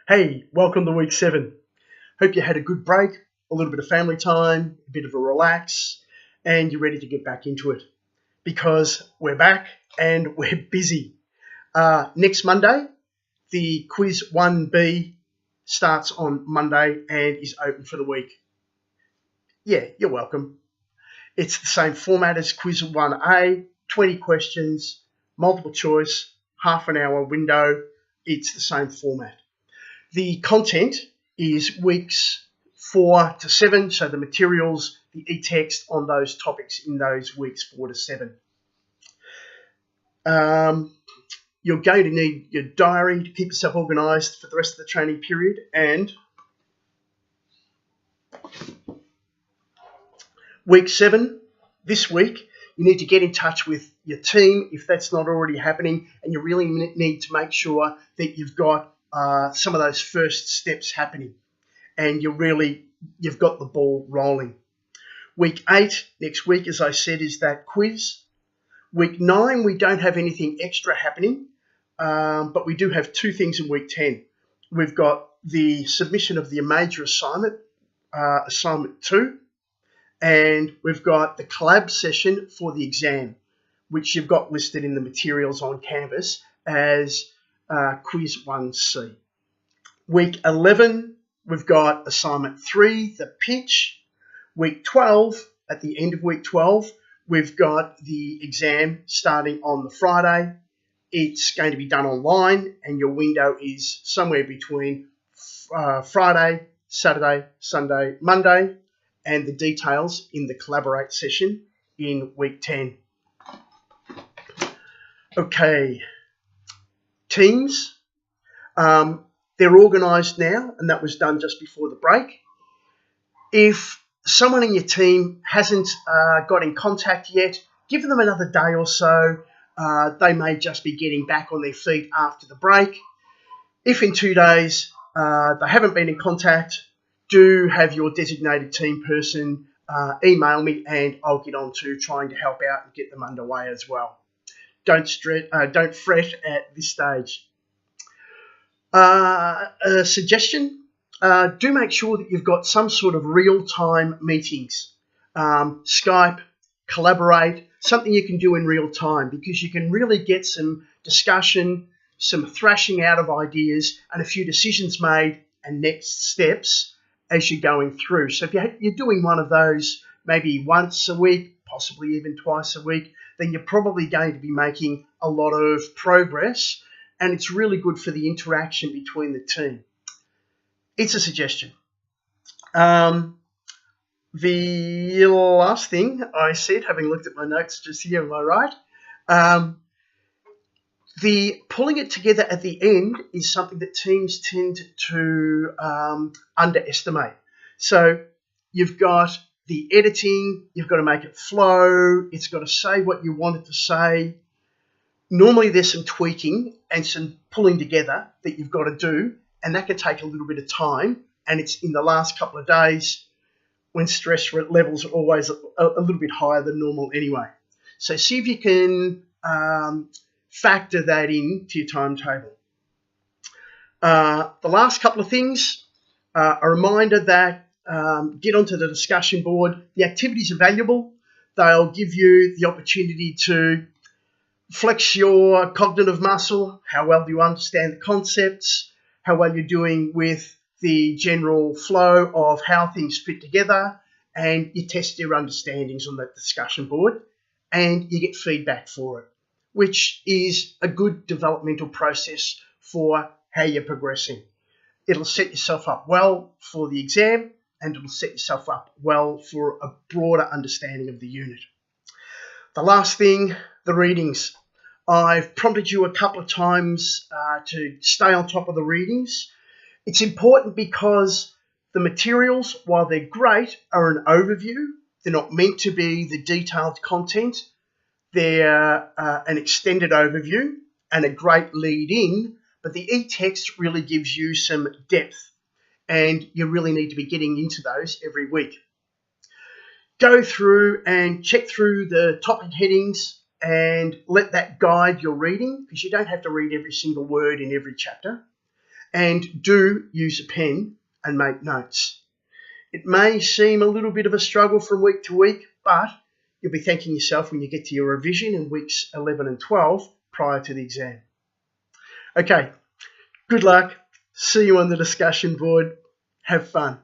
Hey, welcome to week 7. Hope you had a good break, a little bit of family time, a bit of a relax, and you're ready to get back into it because we're back and we're busy. Next Monday, the quiz 1B starts on Monday and is open for the week. Yeah, you're welcome. It's the same format as quiz 1A, 20 questions, multiple choice, half an hour window. It's the same format. The content is weeks 4 to 7, so the materials, the e-text on those topics in those weeks 4 to 7. You're going to need your diary to keep yourself organised for the rest of the training period, and week 7, this week, you need to get in touch with your team if that's not already happening, and you really need to make sure that you've got some of those first steps happening and you've got the ball rolling. Week 8, next week, as I said, is that quiz. Week 9, we don't have anything extra happening, but we do have 2 things in week 10. We've got the submission of the major assignment, assignment 2, and we've got the collab session for the exam, which you've got listed in the materials on Canvas as quiz 1C. Week 11, we've got assignment 3, the pitch. Week 12, at the end of week 12, we've got the exam starting on the Friday. It's going to be done online, and your window is somewhere between Friday, Saturday, Sunday, Monday, and the details in the Collaborate session in week 10. Okay, teams. They're organised now, and that was done just before the break. If someone in your team hasn't got in contact yet, give them another day or so. They may just be getting back on their feet after the break. If in 2 days they haven't been in contact, do have your designated team person email me, and I'll get on to trying to help out and get them underway as well. Don't fret at this stage. A suggestion, do make sure that you've got some sort of real-time meetings. Skype, Collaborate, something you can do in real time, because you can really get some discussion, some thrashing out of ideas, and a few decisions made and next steps as you're going through. So if you're doing one of those maybe once a week, possibly even twice a week, then you're probably going to be making a lot of progress, and it's really good for the interaction between the team. It's a suggestion. The last thing I said, having looked at my notes just here, am I right? The pulling it together at the end is something that teams tend to underestimate. So you've got the editing, you've got to make it flow, it's got to say what you want it to say. Normally there's some tweaking and some pulling together that you've got to do, and that can take a little bit of time, and it's in the last couple of days when stress levels are always a little bit higher than normal anyway. So see if you can factor that into your timetable. The last couple of things, a reminder that get onto the discussion board. The activities are valuable. They'll give you the opportunity to flex your cognitive muscle. How well do you understand the concepts? How well you're doing with the general flow of how things fit together, and you test your understandings on that discussion board, and you get feedback for it, which is a good developmental process for how you're progressing. It'll set yourself up well for the exam, and it'll set yourself up well for a broader understanding of the unit. The last thing, the readings. I've prompted you a couple of times to stay on top of the readings. It's important because the materials, while they're great, are an overview. They're not meant to be the detailed content. They're an extended overview and a great lead in, but the e-text really gives you some depth, and you really need to be getting into those every week. Go through and check through the topic headings and let that guide your reading, because you don't have to read every single word in every chapter. and do use a pen and make notes. It may seem a little bit of a struggle from week to week, but you'll be thanking yourself when you get to your revision in weeks 11 and 12 prior to the exam. Okay, good luck. See you on the discussion board. Have fun.